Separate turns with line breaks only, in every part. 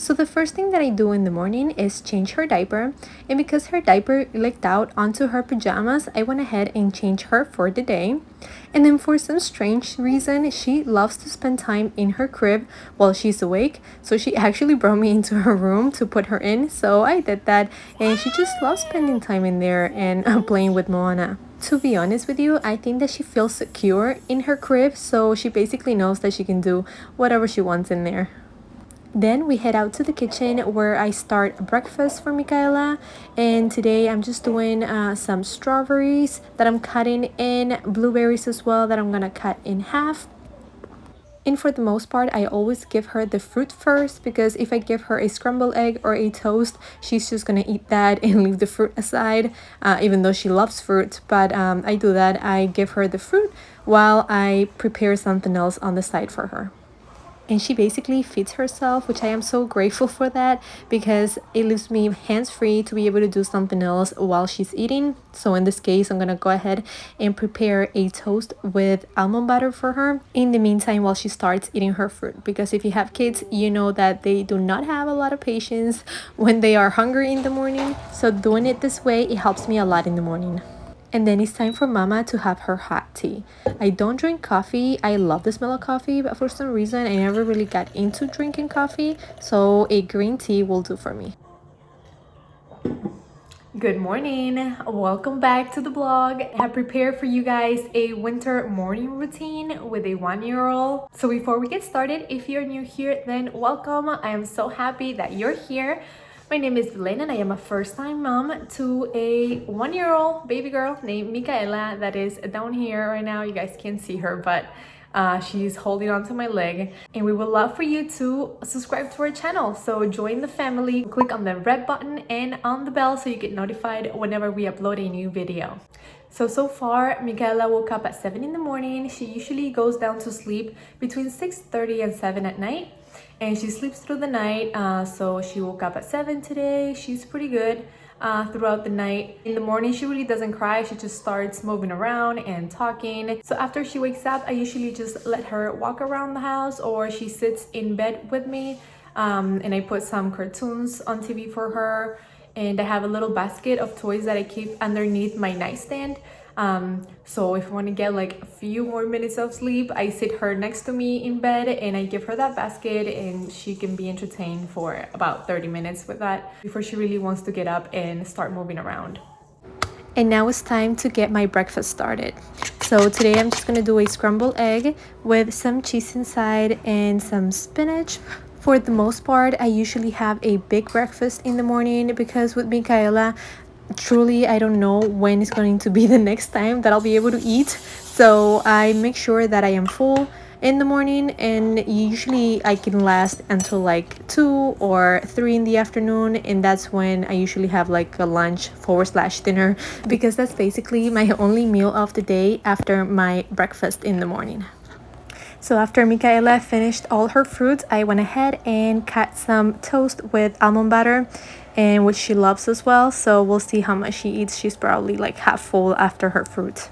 So the first thing that I do in the morning is change her diaper, and because her diaper leaked out onto her pajamas, I went ahead and changed her for the day. And then for some strange reason, she loves to spend time in her crib while she's awake. So she actually brought me into her room to put her in. So I did that, and she just loves spending time in there and playing with Moana. To be honest with you, I think that she feels secure in her crib, so she basically knows that she can do whatever she wants in there. Then we head out to the kitchen where I start breakfast for Michaela, and today I'm just doing some strawberries that I'm cutting in, blueberries as well that I'm gonna cut in half. And for the most part, I always give her the fruit first, because if I give her a scrambled egg or a toast, she's just gonna eat that and leave the fruit aside, even though she loves fruit. But I do that, I give her the fruit while I prepare something else on the side for her. And she basically feeds herself, which I am so grateful for that, because it leaves me hands-free to be able to do something else while she's eating. So in this case, I'm gonna go ahead and prepare a toast with almond butter for her in the meantime while she starts eating her fruit, because if you have kids, you know that they do not have a lot of patience when they are hungry in the morning. So doing it this way, it helps me a lot in the morning. And then it's time for Mama to have her hot tea. I don't drink coffee. I love the smell of coffee, but for some reason I never really got into drinking coffee, so a green tea will do for me. Good morning, welcome back to the vlog. I have prepared for you guys a winter morning routine with a 1-year-old. So before we get started, if you're new here, then welcome. I am so happy that you're here. My name is Belen, and I am a first-time mom to a 1-year-old baby girl named Michaela that is down here right now. You guys can't see her, but she's holding onto my leg. And we would love for you to subscribe to our channel. So join the family, click on the red button and on the bell so you get notified whenever we upload a new video. So far, Michaela woke up at 7 in the morning. She usually goes down to sleep between 6:30 and 7 at night. And she sleeps through the night, so she woke up at 7 today. She's pretty good throughout the night. In the morning, she really doesn't cry. She just starts moving around and talking. So after she wakes up, I usually just let her walk around the house, or she sits in bed with me, and I put some cartoons on TV for her. And I have a little basket of toys that I keep underneath my nightstand. So if I want to get like a few more minutes of sleep, I sit her next to me in bed and I give her that basket, and she can be entertained for about 30 minutes with that before she really wants to get up and start moving around. And now it's time to get my breakfast started. So today I'm just gonna do a scrambled egg with some cheese inside and some spinach. For the most part, I usually have a big breakfast in the morning, because with Michaela, truly I don't know when is going to be the next time that I'll be able to eat. So I make sure that I am full in the morning, and usually I can last until like 2 or 3 in the afternoon, and that's when I usually have like a lunch / dinner, because that's basically my only meal of the day after my breakfast in the morning. So after Michaela finished all her fruits, I went ahead and cut some toast with almond butter, and which she loves as well. So we'll see how much she eats. She's probably like half full after her fruit.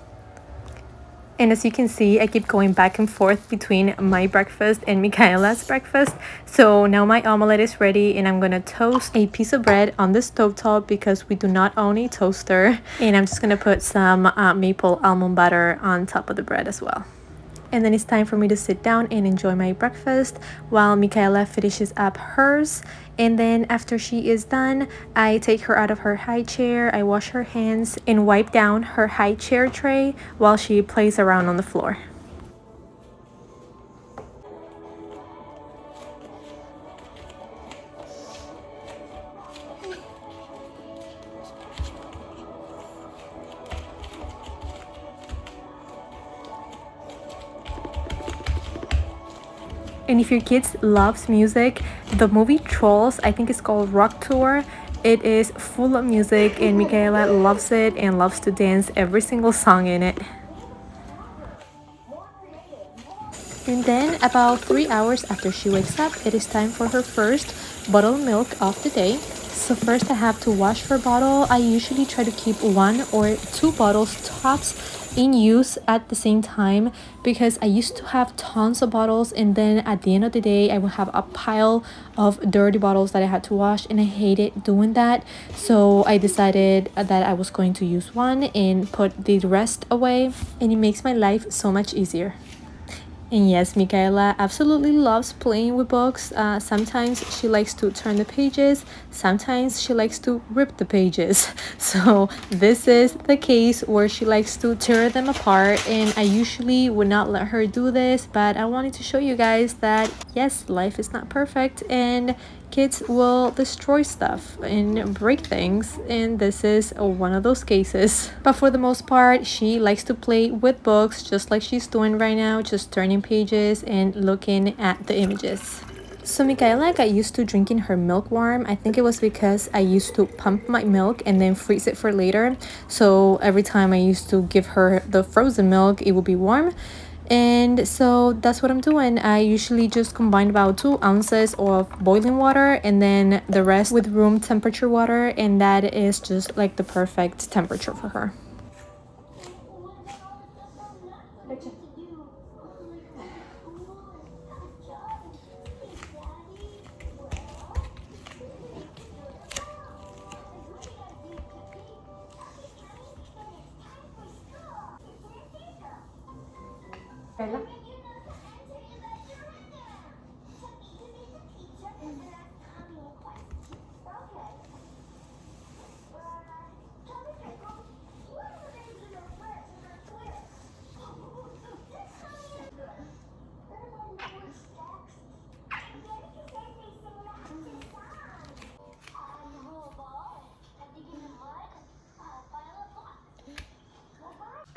And as you can see, I keep going back and forth between my breakfast and Michaela's breakfast. So now my omelette is ready, and I'm gonna toast a piece of bread on the stovetop because we do not own a toaster. And I'm just gonna put some maple almond butter on top of the bread as well. And then it's time for me to sit down and enjoy my breakfast while Michaela finishes up hers. And then after she is done, I take her out of her high chair, I wash her hands and wipe down her high chair tray while she plays around on the floor. And if your kids loves music, the movie Trolls, I think it's called Rock Tour, it is full of music, and Michaela loves it and loves to dance every single song in it. And then about 3 hours after she wakes up, it is time for her first bottled milk of the day. So first I have to wash her bottle. I usually try to keep 1 or 2 bottles tops in use at the same time because I used to have tons of bottles, and then at the end of the day I would have a pile of dirty bottles that I had to wash, and I hated doing that. So I decided that I was going to use one and put the rest away, and it makes my life so much easier. And yes, Michaela absolutely loves playing with books. Sometimes she likes to turn the pages, sometimes she likes to rip the pages. So this is the case where she likes to tear them apart, and I usually would not let her do this, but I wanted to show you guys that yes, life is not perfect and kids will destroy stuff and break things, and this is one of those cases. But for the most part, she likes to play with books just like she's doing right now, just turning pages and looking at the images. So Michaela got used to drinking her milk warm. I think it was because I used to pump my milk and then freeze it for later. So every time I used to give her the frozen milk, it would be warm. And so that's what I'm doing. I usually just combine about 2 ounces of boiling water and then the rest with room temperature water, and that is just like the perfect temperature for her.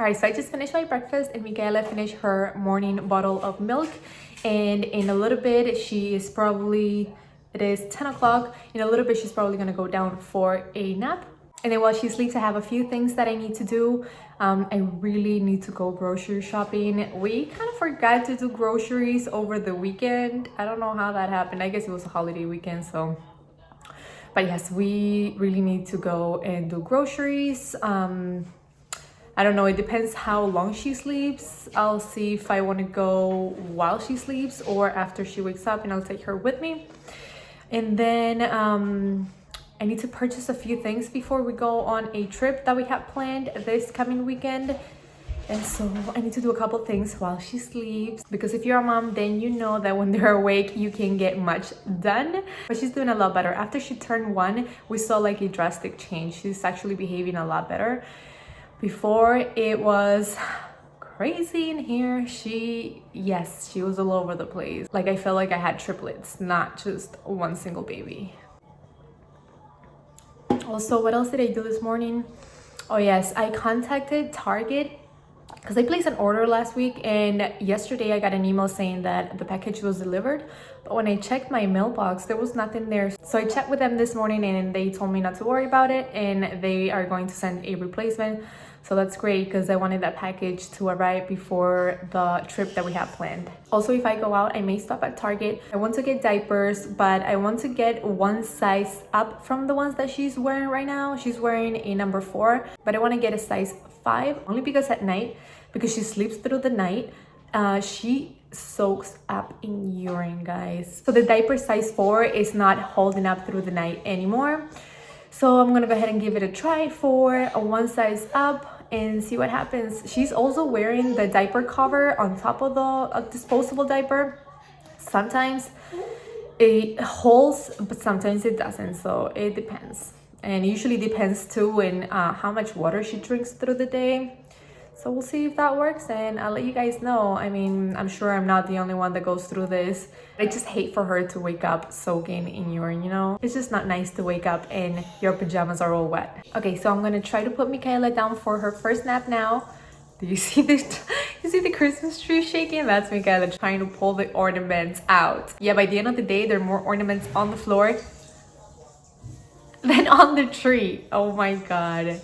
All right, so I just finished my breakfast and Michaela finished her morning bottle of milk, and in a little bit it is 10 o'clock. In a little bit she's probably gonna go down for a nap, and then while she sleeps I have a few things that I need to do. I really need to go grocery shopping. We kind of forgot to do groceries over the weekend. I don't know how that happened. I guess it was a holiday weekend, so but yes, we really need to go and do groceries. I don't know, it depends how long she sleeps. I'll see if I want to go while she sleeps or after she wakes up, and I'll take her with me. And then I need to purchase a few things before we go on a trip that we have planned this coming weekend. And so I need to do a couple things while she sleeps, because if you're a mom, then you know that when they're awake you can get much done. But she's doing a lot better. After she turned 1, we saw like a drastic change. She's actually behaving a lot better. Before it was crazy in here. She was all over the place. Like I felt like I had triplets, not just one single baby. Also, what else did I do this morning? Oh yes, I contacted Target because I placed an order last week, and yesterday I got an email saying that the package was delivered, but when I checked my mailbox there was nothing there. So I checked with them this morning and they told me not to worry about it, and they are going to send a replacement. So that's great because I wanted that package to arrive before the trip that we have planned. Also, if I go out, I may stop at Target. I want to get diapers, but I want to get one size up from the ones that she's wearing right now. She's wearing a number 4, but I want to get a size 5 only because at night, because she sleeps through the night, she soaks up in urine, guys. So the diaper size 4 is not holding up through the night anymore. So I'm gonna go ahead and give it a try for a one size up and see what happens. She's also wearing the diaper cover on top of the disposable diaper. Sometimes it holds, but sometimes it doesn't, so it depends. And it usually depends too in how much water she drinks through the day. So we'll see if that works, and I'll let you guys know. I mean, I'm sure I'm not the only one that goes through this. I just hate for her to wake up soaking in urine, you know? It's just not nice to wake up and your pajamas are all wet. Okay, so I'm gonna try to put Michaela down for her first nap now. Do you see this? You see the Christmas tree shaking? That's Michaela trying to pull the ornaments out. Yeah, by the end of the day, there are more ornaments on the floor than on the tree. Oh my God.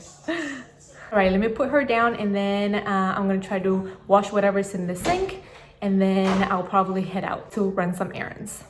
All right, let me put her down, and then I'm gonna try to wash whatever's in the sink, and then I'll probably head out to run some errands.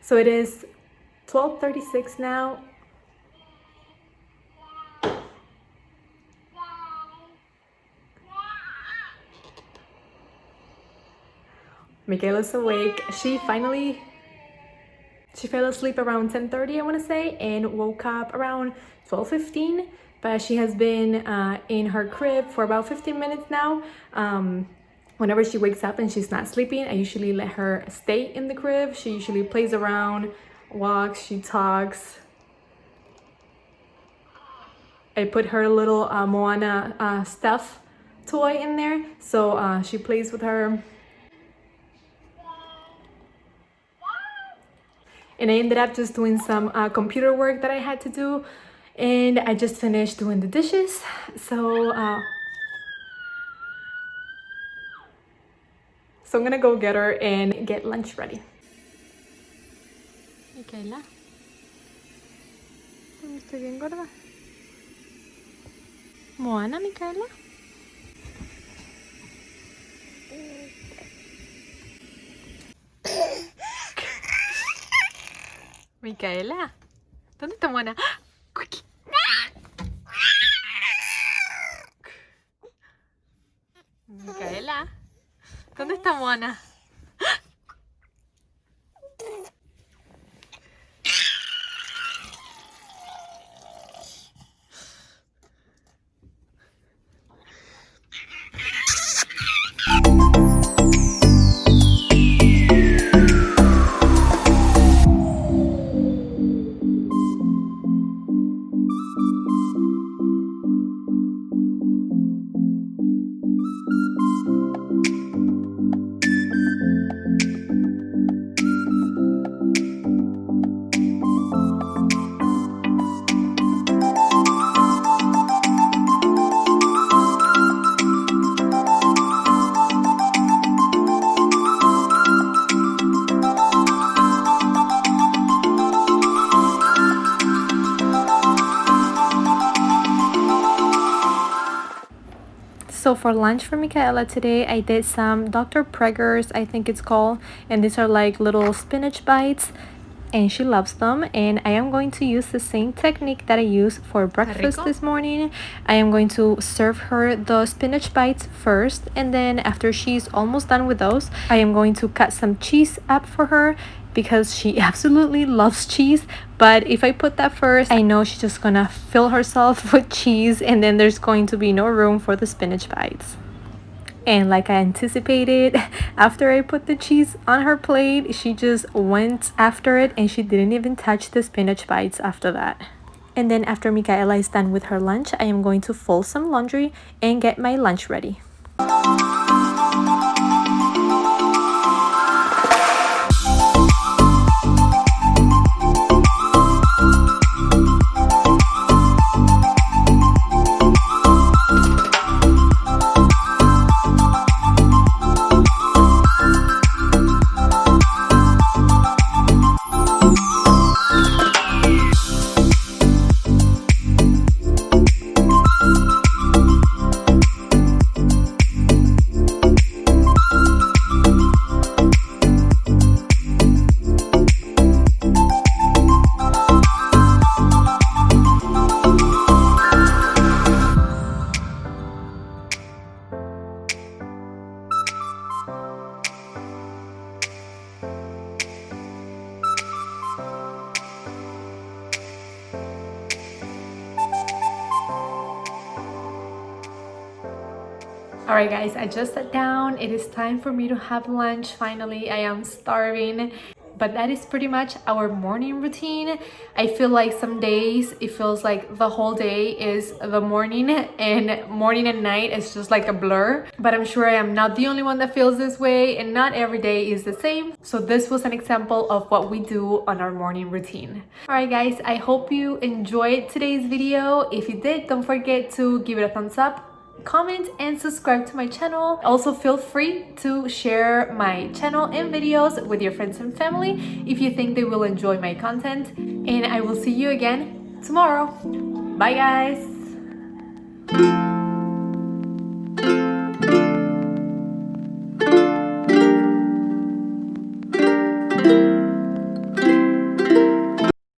So it is 12:36 now. Michaela's awake. She fell asleep around 10:30, I want to say, and woke up around 12:15. But she has been in her crib for about 15 minutes now. Whenever she wakes up and she's not sleeping, I usually let her stay in the crib. She usually plays around, walks, she talks. I put her little Moana stuff toy in there, so she plays with her. And I ended up just doing some computer work that I had to do, and I just finished doing the dishes. So I'm gonna go get her and get lunch ready. Michaela, estoy bien gorda. Moana, Michaela. Micaela, ¿dónde está Moana? Micaela, ¿dónde está Moana? So for lunch for Michaela today, I did some Dr. Preggers, I think it's called, and these are like little spinach bites, and she loves them. And I am going to use the same technique that I used for breakfast this morning. I am going to serve her the spinach bites first, and then after she's almost done with those, I am going to cut some cheese up for her, because she absolutely loves cheese. But if I put that first, I know she's just gonna fill herself with cheese, and then there's going to be no room for the spinach bites. And like I anticipated, after I put the cheese on her plate, she just went after it and she didn't even touch the spinach bites after that. And then after Michaela is done with her lunch, I am going to fold some laundry and get my lunch ready. Alright guys, I just sat down. It is time for me to have lunch. Finally, I am starving. But that is pretty much our morning routine. I feel like some days it feels like the whole day is the morning, and morning and night is just like a blur. But I'm sure I am not the only one that feels this way, and not every day is the same. So this was an example of what we do on our morning routine. Alright guys, I hope you enjoyed today's video. If you did, don't forget to give it a thumbs up, comment, and subscribe to my channel. Also feel free to share my channel and videos with your friends and family if you think they will enjoy my content, and I will see you again tomorrow. Bye guys.